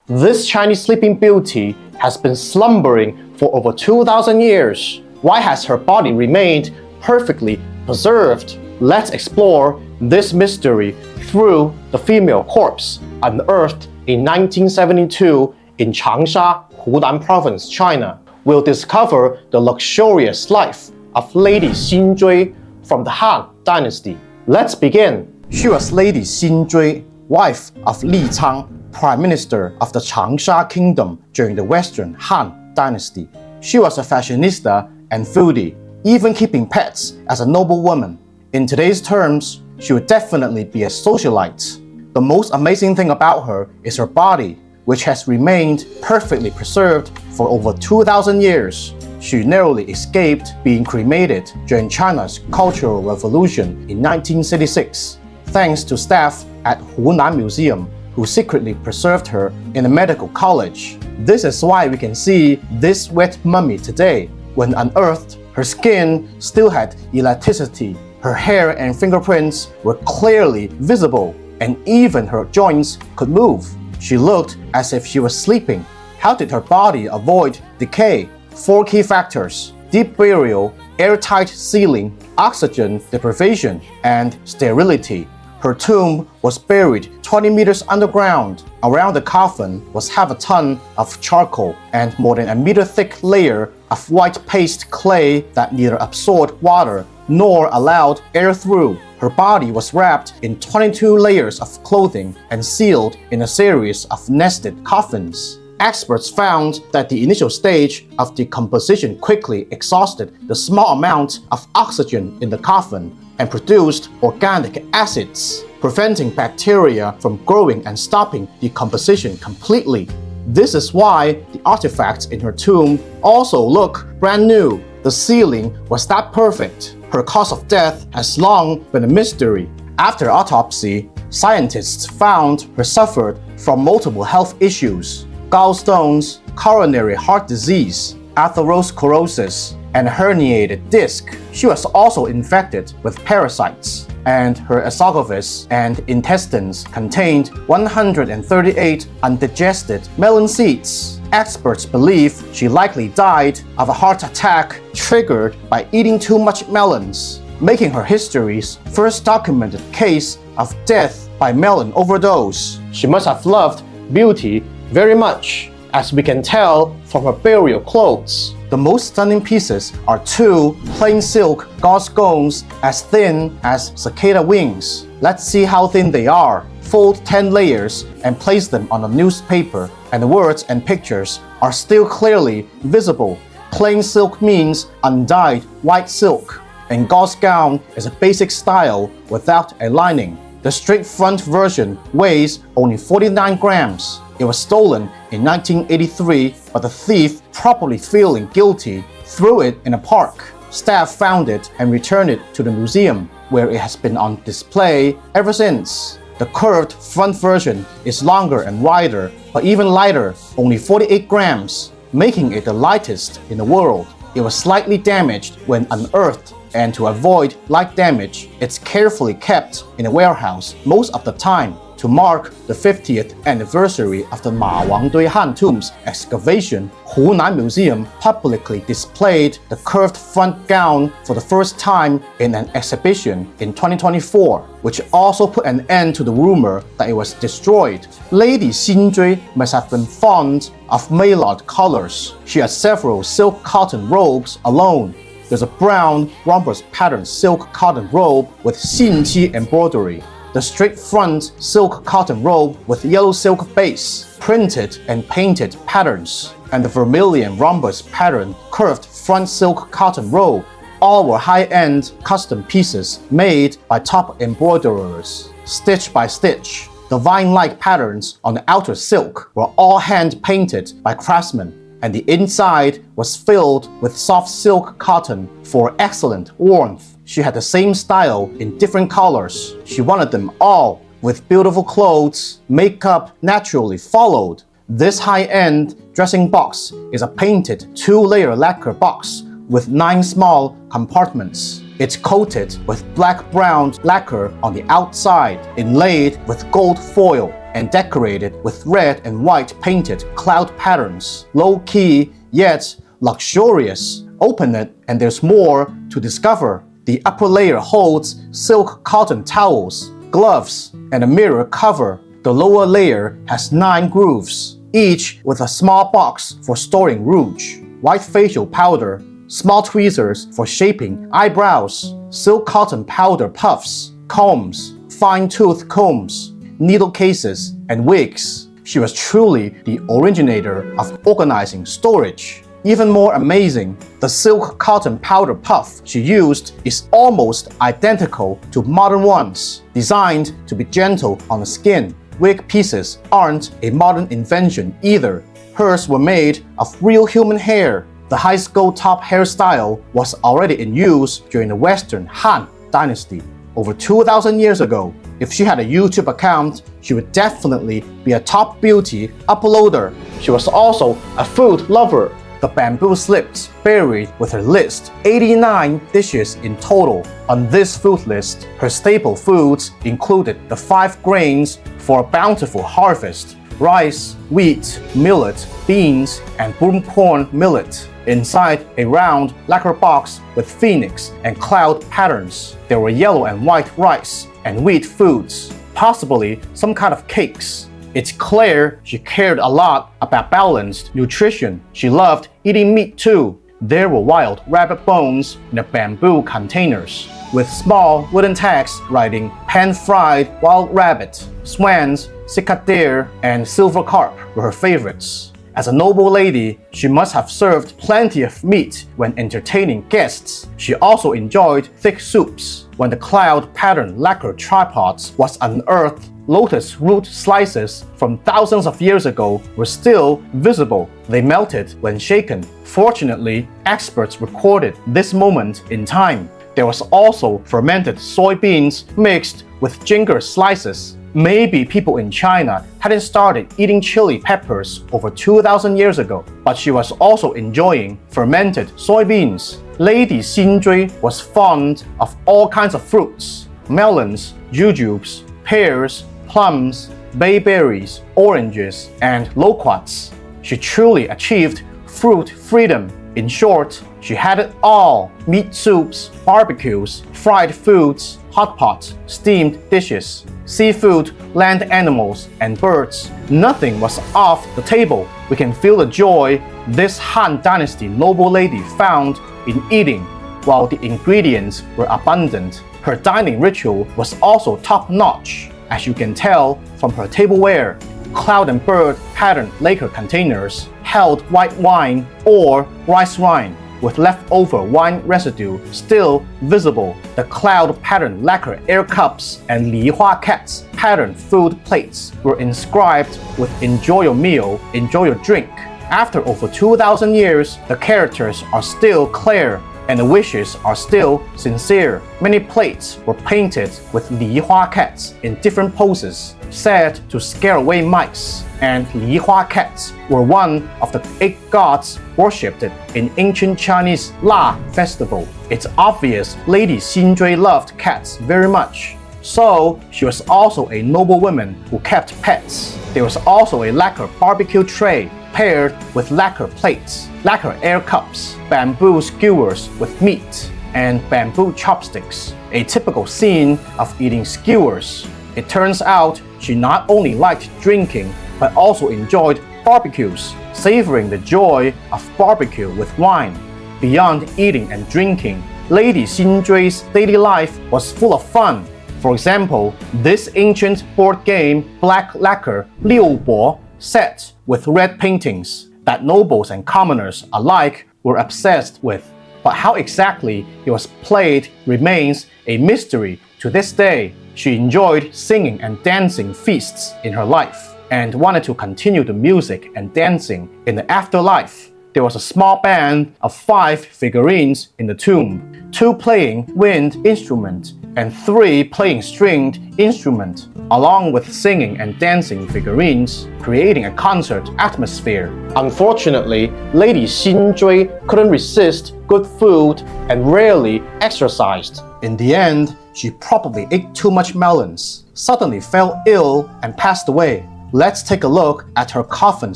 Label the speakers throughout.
Speaker 1: This Chinese sleeping beauty has been slumbering for over 2,000 years. Why has her body remained perfectly preserved? Let's explore this mystery through the female corpse unearthed in 1972 in Changsha, Hunan Province, China. We'll discover the luxurious life of Lady Xinjui from the Han Dynasty. Let's begin. She was Lady Xinjui, wife of Li Chang, Prime Minister of the Changsha Kingdom during the Western Han Dynasty. She was a fashionista and foodie, even keeping pets as a noblewoman. In today's terms, she would definitely be a socialite. The most amazing thing about her is her body, which has remained perfectly preserved for over 2,000 years. She narrowly escaped being cremated during China's Cultural Revolution in 1966, thanks to staff at Hunan Museum who secretly preserved her in a medical college. This is why we can see this wet mummy today. When unearthed, her skin still had elasticity, her hair and fingerprints were clearly visible, and even her joints could move. She looked as if she was sleeping. How did her body avoid decay? 4 key factors: deep burial, airtight ceiling, oxygen deprivation, and sterility. Her tomb was buried 20 meters underground. Around the coffin was half a ton of charcoal and more than a meter thick layer of white paste clay that neither absorbed water nor allowed air through. Her body was wrapped in 22 layers of clothing and sealed in a series of nested coffins. Experts found that the initial stage of decomposition quickly exhausted the small amount of oxygen in the coffin and produced organic acids, preventing bacteria from growing and stopping decomposition completely. This is why the artifacts in her tomb also look brand new. The ceiling was that perfect. Her cause of death has long been a mystery. After autopsy, scientists found her suffered from multiple health issues: gallstones, coronary heart disease, atherosclerosis, and a herniated disc. She was also infected with parasites, and her esophagus and intestines contained 138 undigested melon seeds. Experts believe she likely died of a heart attack triggered by eating too much melons, making her history's first documented case of death by melon overdose. She must have loved beauty very much, as we can tell from her burial clothes. The most stunning pieces are 2 plain silk gauze scones as thin as cicada wings. Let's see how thin they are. Fold 10 layers and place them on a newspaper, and the words and pictures are still clearly visible. Plain silk means undyed white silk, and gauze gown is a basic style without a lining. The straight front version weighs only 49 grams. It was stolen in 1983, but the thief, probably feeling guilty, threw it in a park. Staff found it and returned it to the museum, where it has been on display ever since. The curved front version is longer and wider, but even lighter, only 48 grams, making it the lightest in the world. It was slightly damaged when unearthed, and to avoid light damage, it's carefully kept in a warehouse most of the time. To mark the 50th anniversary of the mawangduihantomb's excavation, Hunan Museum publicly displayed the curved front gown for the first time in an exhibition in 2024, which also put an end to the rumor that it was destroyed. Lady Xinjui must have been fond of Maillard colors. She had several silk cotton robes alone. There's a brown rhombus patterned silk cotton robe with Xinqi embroidery, the straight front silk cotton robe with yellow silk base, printed and painted patterns, and the vermilion rhombus pattern curved front silk cotton robe. All were high-end custom pieces made by top embroiderers, stitch by stitch. The vine-like patterns on the outer silk were all hand-painted by craftsmen, and the inside was filled with soft silk cotton for excellent warmth. She had the same style in different colors. She wanted them all with beautiful clothes. Makeup naturally followed. This high-end dressing box is a painted 2-layer lacquer box with 9 small compartments. It's coated with black-brown lacquer on the outside, inlaid with gold foil. and decorated with red and white painted cloud patterns. Low-key, yet luxurious. Open it and there's more to discover. The upper layer holds silk cotton towels, gloves, and a mirror cover. The lower layer has 9 grooves, each with a small box for storing rouge, white facial powder, small tweezers for shaping eyebrows, silk cotton powder puffs, combs, fine-tooth combs, needle cases, and wigs. She was truly the originator of organizing storage. Even more amazing, the silk cotton powder puff she used is almost identical to modern ones, designed to be gentle on the skin. Wig pieces aren't a modern invention either. Hers were made of real human hair. The high skull top hairstyle was already in use during the Western Han Dynasty, over 2,000 years ago. If she had a YouTube account, she would definitely be a top beauty uploader. She was also a food lover. The bamboo slips buried with her list, 89 dishes in total. On this food list, her staple foods included the 5 grains for a bountiful harvest: rice, wheat, millet, beans, and broom corn millet. Inside a round lacquer box with phoenix and cloud patterns, there were yellow and white rice and wheat foods, possibly some kind of cakes. It's clear she cared a lot about balanced nutrition. She loved eating meat too. There were wild rabbit bones in the bamboo containers, with small wooden tags writing pan-fried wild rabbit. Swans, cicadere, and silver carp were her favorites. As a noble lady, she must have served plenty of meat when entertaining guests. She also enjoyed thick soups. When the cloud pattern lacquer tripods was unearthed, lotus root slices from thousands of years ago were still visible. They melted when shaken. Fortunately, experts recorded this moment in time. There was also fermented soybeans mixed with ginger slices. Maybe people in China hadn't started eating chili peppers over 2,000 years ago, but she was also enjoying fermented soybeans. Lady Xinjui was fond of all kinds of fruits: melons, jujubes, pears, plums, bayberries, oranges, and loquats. She truly achieved fruit freedom. In short, she had it all: meat soups, barbecues, fried foods, hot pots, steamed dishes, seafood, land animals, and birds. Nothing was off the table. We can feel the joy this Han Dynasty noble lady found in eating. While the ingredients were abundant, her dining ritual was also top-notch, as you can tell from her tableware. Cloud and bird patterned lacquer containers held white wine or rice wine, with leftover wine residue still visible. The cloud patterned lacquer air cups and Li Hua cats patterned food plates were inscribed with "Enjoy your meal, enjoy your drink." After over 2,000 years, the characters are still clear and the wishes are still sincere. Many plates were painted with Li Hua cats in different poses, said to scare away mice, and Li Hua cats were one of the 8 gods worshipped in ancient Chinese La festival. It's obvious Lady Xinjui loved cats very much. So, she was also a noblewoman who kept pets. There was also a lacquer barbecue tray paired with lacquer plates, lacquer air cups, bamboo skewers with meat, and bamboo chopsticks. A typical scene of eating skewers. It turns out she not only liked drinking, but also enjoyed barbecues, savoring the joy of barbecue with wine. Beyond eating and drinking, Lady Xinjui's daily life was full of fun. For example, this ancient board game black lacquer Liu Bo set with red paintings that nobles and commoners alike were obsessed with. But how exactly it was played remains a mystery to this day. She enjoyed singing and dancing feasts in her life and wanted to continue the music and dancing in the afterlife. There was a small band of 5 figurines in the tomb, 2 playing wind instrument and 3 playing stringed instrument, along with singing and dancing figurines, creating a concert atmosphere. Unfortunately, Lady Xinjui couldn't resist good food and rarely exercised. In the end, she probably ate too much melons, suddenly fell ill, and passed away. Let's take a look at her coffin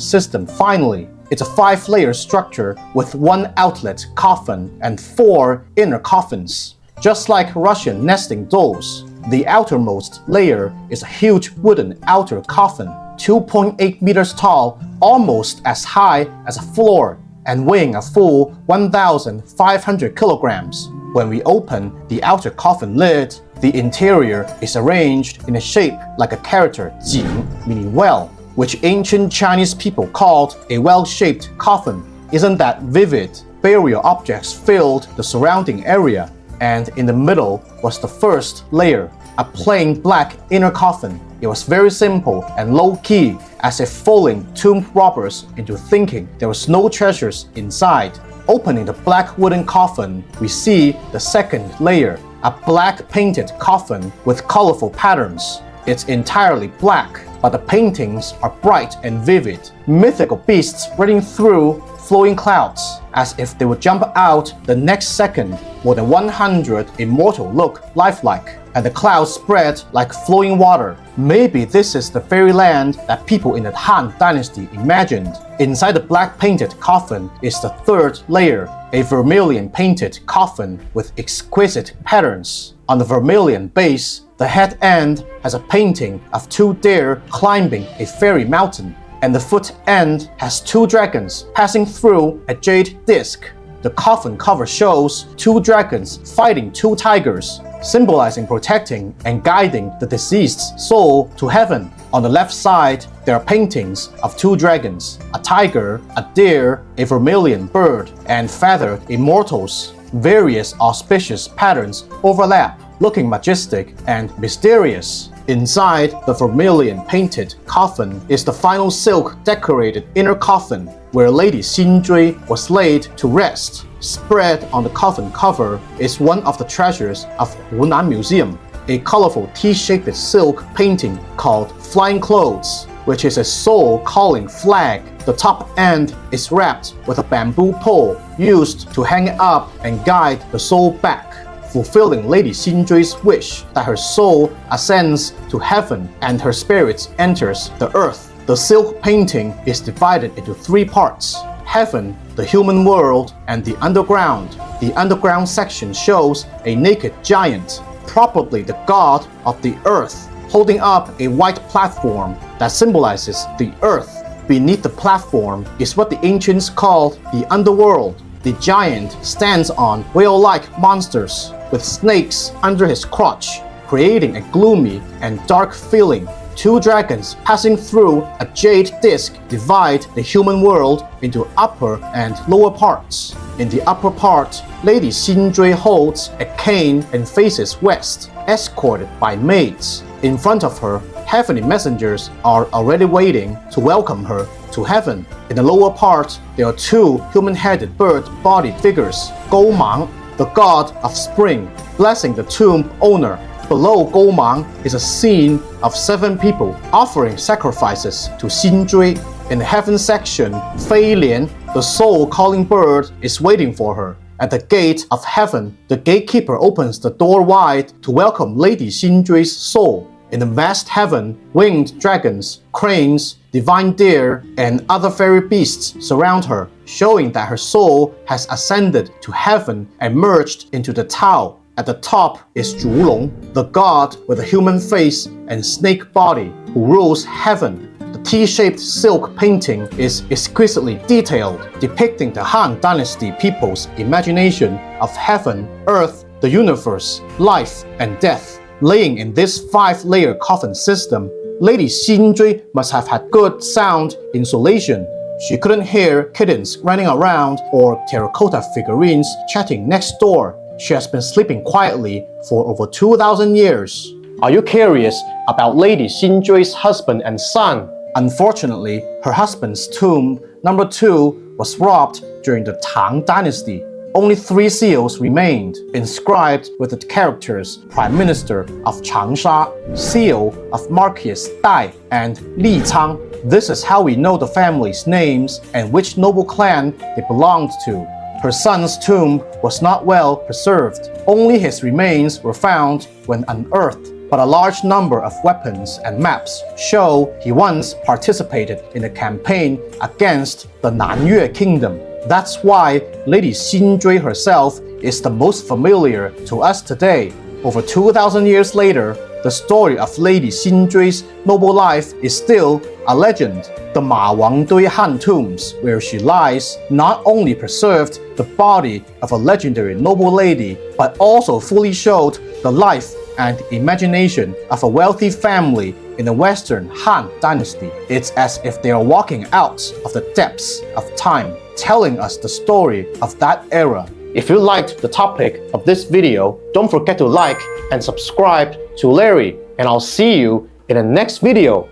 Speaker 1: system finally. It's a 5-layer structure with 1 outlet coffin and 4 inner coffins. Just like Russian nesting dolls, the outermost layer is a huge wooden outer coffin, 2.8 meters tall, almost as high as a floor, and weighing a full 1,500 kilograms. When we open the outer coffin lid, the interior is arranged in a shape like a character, 井, meaning well, which ancient Chinese people called a well-shaped coffin. Isn't that vivid? Burial objects filled the surrounding area, and in the middle was the first layer, a plain black inner coffin. It was very simple and low-key, as if fooling tomb robbers into thinking there was no treasures inside. Opening the black wooden coffin, we see the second layer, a black painted coffin with colorful patterns. It's entirely black, but the paintings are bright and vivid. Mythical beasts running through flowing clouds, as if they would jump out the next second. More than 100 immortal look lifelike, and the clouds spread like flowing water. Maybe this is the fairyland that people in the Han Dynasty imagined. Inside the black painted coffin is the third layer, a vermilion painted coffin with exquisite patterns. On the vermilion base, the head end has a painting of 2 deer climbing a fairy mountain, and the foot end has 2 dragons passing through a jade disc. The coffin cover shows 2 dragons fighting 2 tigers, symbolizing protecting and guiding the deceased's soul to heaven. On the left side, there are paintings of 2 dragons, a tiger, a deer, a vermilion bird, and feathered immortals. Various auspicious patterns overlap, looking majestic and mysterious. Inside the vermilion painted coffin is the final silk decorated inner coffin, where Lady Xinjui was laid to rest. Spread on the coffin cover is one of the treasures of Hunan Museum, a colorful T-shaped silk painting called Flying Clothes, which is a soul-calling flag. The top end is wrapped with a bamboo pole used to hang it up and guide the soul back, fulfilling Lady Xinjui's wish that her soul ascends to heaven and her spirit enters the earth. The silk painting is divided into 3 parts: heaven, the human world, and the underground. The underground section shows a naked giant, probably the god of the earth, holding up a white platform that symbolizes the earth. Beneath the platform is what the ancients called the underworld. The giant stands on whale-like monsters with snakes under his crotch, creating a gloomy and dark feeling. 2 dragons passing through a jade disc divide the human world into upper and lower parts. In the upper part, Lady Xinjui holds a cane and faces west, escorted by maids. In front of her, heavenly messengers are already waiting to welcome her to heaven. In the lower part, there are 2 human-headed bird-bodied figures, Goumang, the god of spring, blessing the tomb owner. Below Goumang is a scene of 7 people offering sacrifices to Xinjui. In the heaven section, Fei Lian, the soul-calling bird, is waiting for her. At the gate of heaven, the gatekeeper opens the door wide to welcome Lady Xinjui's soul. In the vast heaven, winged dragons, cranes, divine deer, and other fairy beasts surround her, showing that her soul has ascended to heaven and merged into the Tao. At the top is Zhulong, the god with a human face and snake body, who rules heaven. The T-shaped silk painting is exquisitely detailed, depicting the Han Dynasty people's imagination of heaven, earth, the universe, life, and death. Laying in this 5-layer coffin system, Lady Xinjui must have had good sound insulation. She couldn't hear kittens running around or terracotta figurines chatting next door. She has been sleeping quietly for over 2,000 years. Are you curious about Lady Xinjui's husband and son? Unfortunately, her husband's tomb, number 2, was robbed during the Tang Dynasty. Only 3 seals remained, inscribed with the characters Prime Minister of Changsha, Seal of Marquis Dai, and Li Cang. This is how we know the family's names and which noble clan they belonged to. Her son's tomb was not well preserved. Only his remains were found when unearthed. But a large number of weapons and maps show he once participated in a campaign against the Nanyue kingdom. That's why Lady Xinjui herself is the most familiar to us today. Over 2,000 years later, the story of Lady Xinjui's noble life is still a legend. The mawangduihantomb, where she lies, not only preserved the body of a legendary noble lady, but also fully showed the life and imagination of a wealthy family in the Western Han Dynasty. It's as if they are walking out of the depths of time, telling us the story of that era. If you liked the topic of this video, don't forget to like and subscribe to Larry, and I'll see you in the next video.